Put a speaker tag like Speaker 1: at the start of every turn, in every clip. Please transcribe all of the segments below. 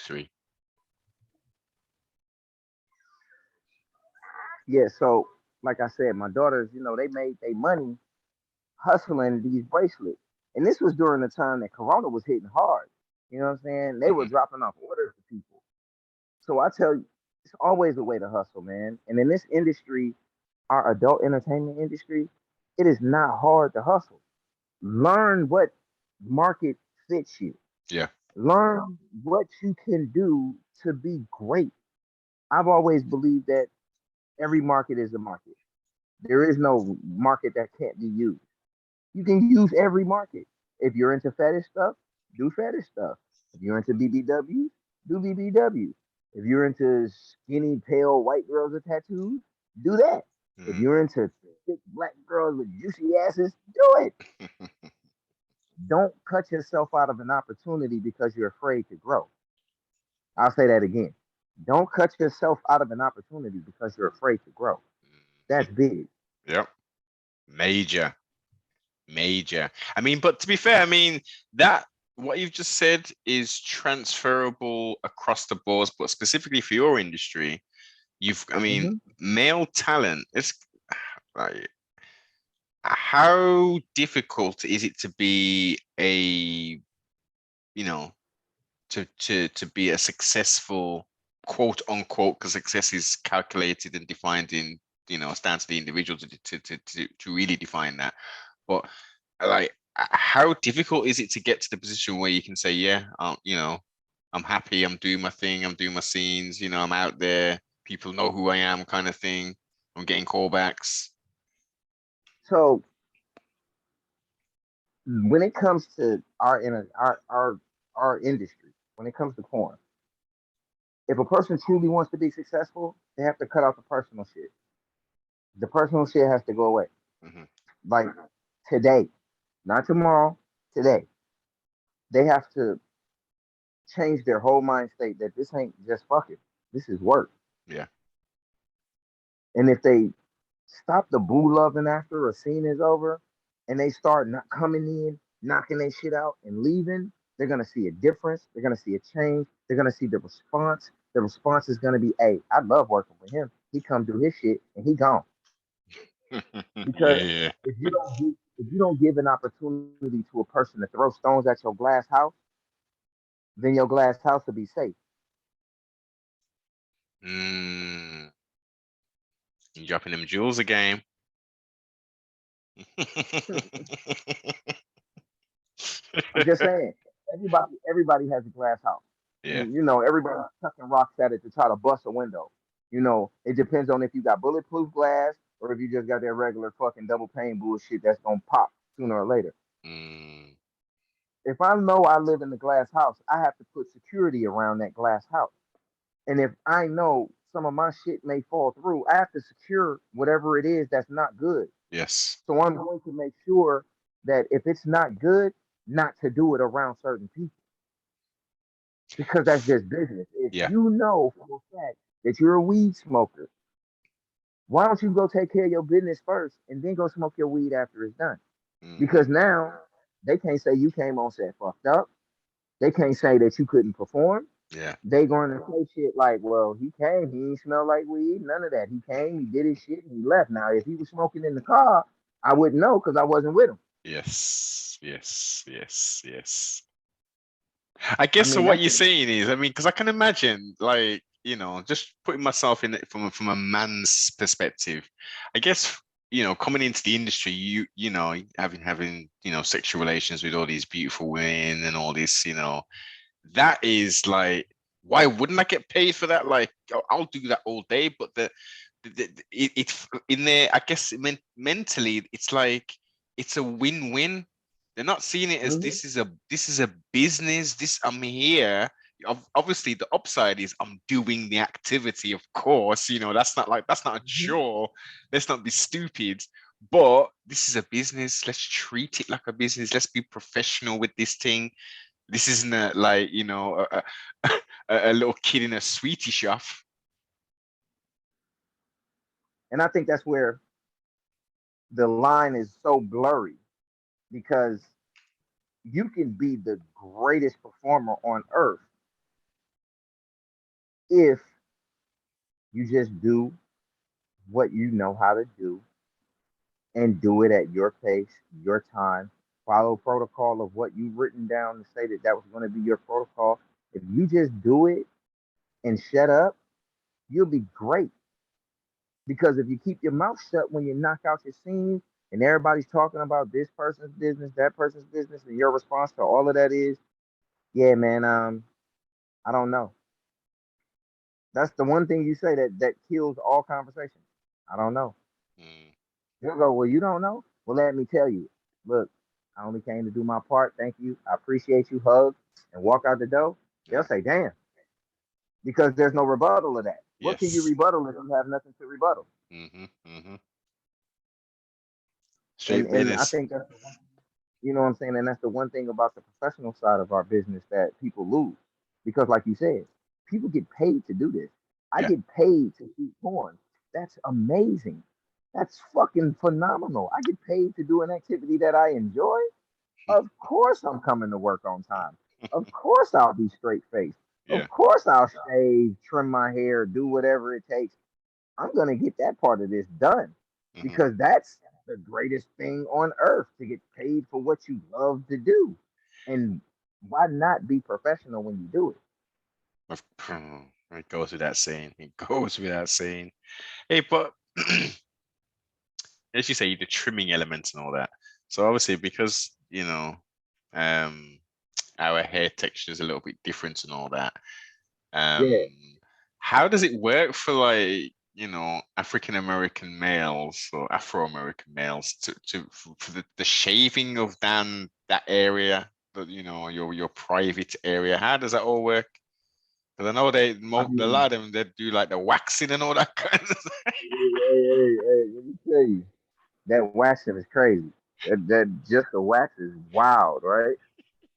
Speaker 1: 3.
Speaker 2: Yeah, so like I said, my daughters, they made their money hustling these bracelets. And this was during the time that Corona was hitting hard. You know what I'm saying? They were
Speaker 1: Hmm.
Speaker 2: dropping off orders to people. So I tell you, it's always a way to hustle, man. And in this industry, our adult entertainment industry, it is not hard to hustle. Learn what market fits you.
Speaker 1: Yeah.
Speaker 2: Learn what you can do to be great. I've always believed that every market is a market. There is no market that can't be used. You can use every market. If you're into fetish stuff, do fetish stuff. If you're into BBWs, do BBWs. If you're into skinny, pale white girls with tattoos, do that. If
Speaker 1: Hmm.
Speaker 2: you're into thick black girls with juicy asses, do it. Don't cut yourself out of an opportunity because you're afraid to grow. I'll say that again. Don't cut yourself out of an opportunity because you're afraid to grow. That's big.
Speaker 1: Yep. Major. Major. I mean, but to be fair, I mean that what you've just said is transferable across the boards, but specifically for your industry, I mean,
Speaker 2: Hmm.
Speaker 1: male talent. It's like, how difficult is it to be you know, to be a successful quote unquote, because success is calculated and defined in, it's down to the individual to really define that. But like, how difficult is it to get to the position where you can say, yeah, I'm happy, I'm doing my thing, I'm doing my scenes, I'm out there, people know who I am, kind of thing. I'm getting callbacks.
Speaker 2: So when it comes to our industry, when it comes to porn, if a person truly wants to be successful, they have to cut out the personal shit. The personal shit has to go away.
Speaker 1: Hmm.
Speaker 2: Like today, not tomorrow, today. They have to change their whole mind state that this ain't just fucking. This is work.
Speaker 1: Yeah.
Speaker 2: And if they stop the boo loving after a scene is over and they start not coming in, knocking their shit out and leaving, they're gonna see a difference. They're gonna see a change. They're gonna see the response. The response is gonna be, hey, I love working with him. He come do his shit and he gone.
Speaker 1: Yeah,
Speaker 2: Because
Speaker 1: yeah.
Speaker 2: if you don't give an opportunity to a person to throw stones at your glass house, then your glass house will be safe.
Speaker 1: Mm, you dropping them jewels again.
Speaker 2: I'm just saying, everybody has a glass house,
Speaker 1: Yeah.
Speaker 2: and everybody's chucking rocks at it to try to bust a window. It depends on if you got bulletproof glass or if you just got that regular fucking double pane bullshit that's gonna pop sooner or later.
Speaker 1: Mm,
Speaker 2: If I know I live in the glass house, I have to put security around that glass house. And if I know some of my shit may fall through, I have to secure whatever it is that's not good.
Speaker 1: yes.
Speaker 2: So I'm going to make sure that if it's not good, not to do it around certain people because that's just business. If
Speaker 1: Yeah.
Speaker 2: you know for a fact that you're a weed smoker, why don't you go take care of your business first and then go smoke your weed after it's done?
Speaker 1: Hmm.
Speaker 2: Because now they can't say you came on set fucked up. They can't say that you couldn't perform.
Speaker 1: Yeah.
Speaker 2: They going to say shit like, well, he came, he didn't smell like weed, none of that. He came, he did his shit, and he left. Now, if he was smoking in the car, I wouldn't know because I wasn't with him.
Speaker 1: Yes. Yes. Yes. Yes. I
Speaker 2: I
Speaker 1: guess so.
Speaker 2: mean,
Speaker 1: What
Speaker 2: that's
Speaker 1: you're
Speaker 2: just
Speaker 1: saying is, I mean, because I can imagine, like, just putting myself in it from a man's perspective. I guess, coming into the industry, having sexual relations with all these beautiful women and all this, that is like, why wouldn't I get paid for that? Like, I'll do that all day. But it's in there. I guess mentally, it's like it's a win-win. They're not seeing it as
Speaker 2: mhm.
Speaker 1: this is a business. This I'm here. Obviously, the upside is I'm doing the activity. Of course, that's not a
Speaker 2: Mhm.
Speaker 1: chore. Let's not be stupid. But this is a business. Let's treat it like a business. Let's be professional with this thing. This isn't like a little kid in a sweetie shop.
Speaker 2: And I think that's where the line is so blurry because you can be the greatest performer on earth if you just do what you know how to do and do it at your pace, your time, follow protocol of what you've written down to say that that was going to be your protocol. If you just do it and shut up, you'll be great. Because if you keep your mouth shut when you knock out your scene and everybody's talking about this person's business, that person's business, and your response to all of that is, yeah, man, I don't know. That's the one thing you say that kills all conversation. I don't know.
Speaker 1: Mm,
Speaker 2: He'll go, well, you don't know? Well, let me tell you. Look, I only came to do my part. Thank you. I appreciate you. Hug and walk out the door. They'll
Speaker 1: yeah.
Speaker 2: say, damn, because there's no rebuttal of that. What can you
Speaker 1: Yes.
Speaker 2: rebuttal if you have nothing to rebuttal?
Speaker 1: Mm-hmm.
Speaker 2: And
Speaker 1: Straight
Speaker 2: and I
Speaker 1: business.
Speaker 2: think that's you know what I'm saying, and that's the one thing about the professional side of our business that people lose, because like you said, people get paid to do this. I
Speaker 1: Yeah.
Speaker 2: get paid to shoot porn. That's amazing. That's fucking phenomenal. I get paid to do an activity that I enjoy. Of course, I'm coming to work on time. Of course, I'll be straight faced. Of
Speaker 1: Yeah.
Speaker 2: course, I'll shave, trim my hair, do whatever it takes. I'm going to get that part of this done
Speaker 1: Mm-hmm.
Speaker 2: because that's the greatest thing on earth, to get paid for what you love to do. And why not be professional when you do it?
Speaker 1: It goes without saying. It goes without saying. Hey, but as you say, the trimming elements and all that. So obviously, because um, our hair texture is a little bit different and all that.
Speaker 2: Yeah.
Speaker 1: How does it work for like African American males or Afro American males for the shaving of down that area, your private area? How does that all work? Because I know
Speaker 2: I
Speaker 1: a
Speaker 2: mean,
Speaker 1: lot of them they do like the waxing and all that kind of stuff.
Speaker 2: let me tell you, that waxing is crazy. That just the wax is wild, right?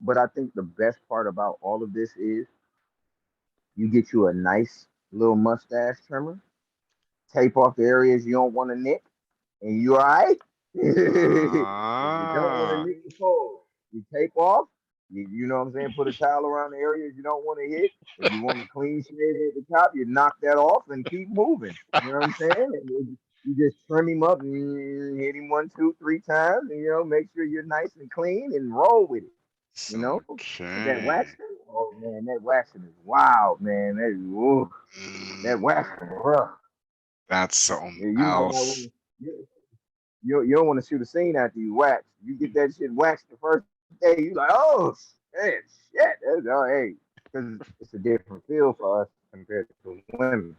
Speaker 2: But I think the best part about all of this is you get you a nice little mustache trimmer, tape off the areas you don't want to nick, and you all right? If you don't want to
Speaker 1: Ah,
Speaker 2: nick the pole, you tape off. You know what I'm saying? Put a towel around the areas you don't want to hit. If you want a clean shave at the top, you knock that off and keep moving. You know what I'm saying? And you just trim him up and hit him one, two, three times, and make sure you're nice and clean and roll with it. You
Speaker 1: so
Speaker 2: know? But that
Speaker 1: okay.
Speaker 2: waxing, oh man, that waxing is wild, man. That
Speaker 1: Mm,
Speaker 2: waxing, rough.
Speaker 1: that's something
Speaker 2: You might not
Speaker 1: else.
Speaker 2: want you don't want to shoot a scene after you wax. You get that shit waxed the first day, you like, oh shit. Oh, hey, because it's a different feel for us compared to women.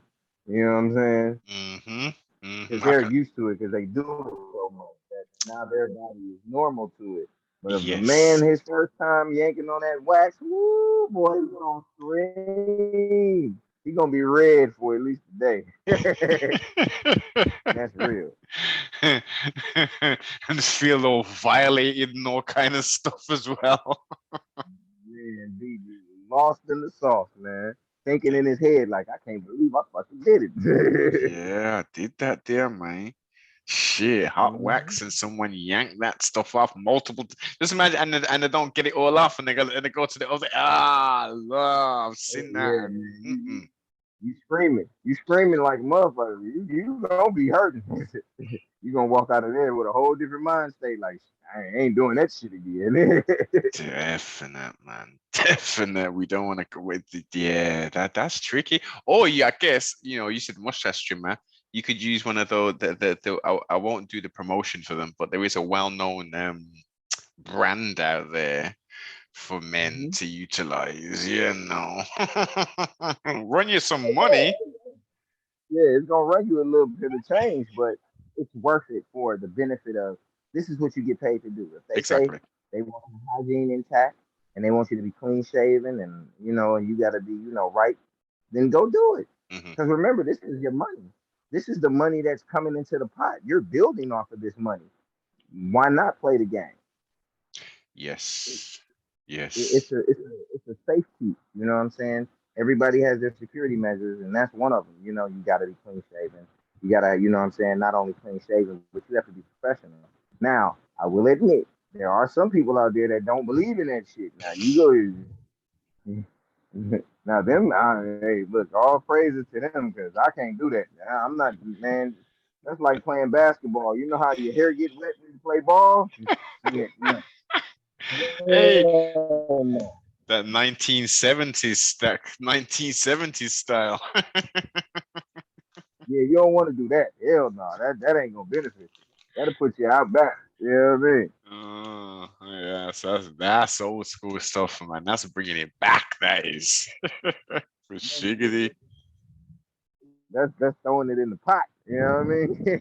Speaker 2: You know what I'm saying?
Speaker 1: Mm-hmm.
Speaker 2: Because
Speaker 1: Mm-hmm. I
Speaker 2: they're
Speaker 1: can,
Speaker 2: used to it because they do it so much that now their body is normal to it. But if a man
Speaker 1: yes.
Speaker 2: his first time yanking on that wax, woo boy, he's gonna scream. He's gonna be red for at least a day. That's real.
Speaker 1: And just feel all violated and all kind of stuff as well.
Speaker 2: Man, be lost in the sauce, man. Thinking in his head like, I can't believe I fucking did it.
Speaker 1: Yeah, I did that there, man. Shit, hot
Speaker 2: Mhm.
Speaker 1: wax and someone yank that stuff off multiple. Just imagine, and they don't get it all off, and they go to the other. I've
Speaker 2: Oh,
Speaker 1: seen that.
Speaker 2: yeah, man.
Speaker 1: Mm-mm.
Speaker 2: You screaming. You screaming like a motherfucker. You gonna be hurting. You gonna walk out of there with a whole different mind state. Like, I ain't doing that shit again.
Speaker 1: Definite, man. Definite. We don't want to go with the, yeah, that's tricky. Or yeah, I guess, you said mustache trimmer. You could use one of those I won't do the promotion for them, but there is a well-known brand out there for men
Speaker 2: Mhm.
Speaker 1: to utilize. Run you some money.
Speaker 2: Yeah, yeah, it's gonna run you a little bit of change, but it's worth it for the benefit of this is what you get paid to do. If they say
Speaker 1: Exactly.
Speaker 2: they want your hygiene intact and they want you to be clean shaven and and you gotta be, right, then go do it.
Speaker 1: Hmm.
Speaker 2: Because remember, this is your money. This is the money that's coming into the pot. You're building off of this money. Why not play the game?
Speaker 1: Yes.
Speaker 2: It's
Speaker 1: Yes.
Speaker 2: a safety. You know what I'm saying? Everybody has their security measures, and that's one of them. You got to be clean shaven. You got to, what I'm saying, not only clean shaven, but you have to be professional. Now, I will admit there are some people out there that don't believe in that shit. Now you go, Now them, hey, look, all praises to them because I can't do that. I'm not, man. That's like playing basketball. You know how your hair get wet when you play ball? Shit, no.
Speaker 1: Hey,
Speaker 2: Hell no.
Speaker 1: that 1970s style.
Speaker 2: Yeah, you don't want to do that. Hell no, that ain't gonna benefit you. That'll put you out back. You know what I mean?
Speaker 1: Yeah, so that's old school stuff, man. That's bringing it back. That is for shiggity.
Speaker 2: That's throwing it in the pot. You know what I mean?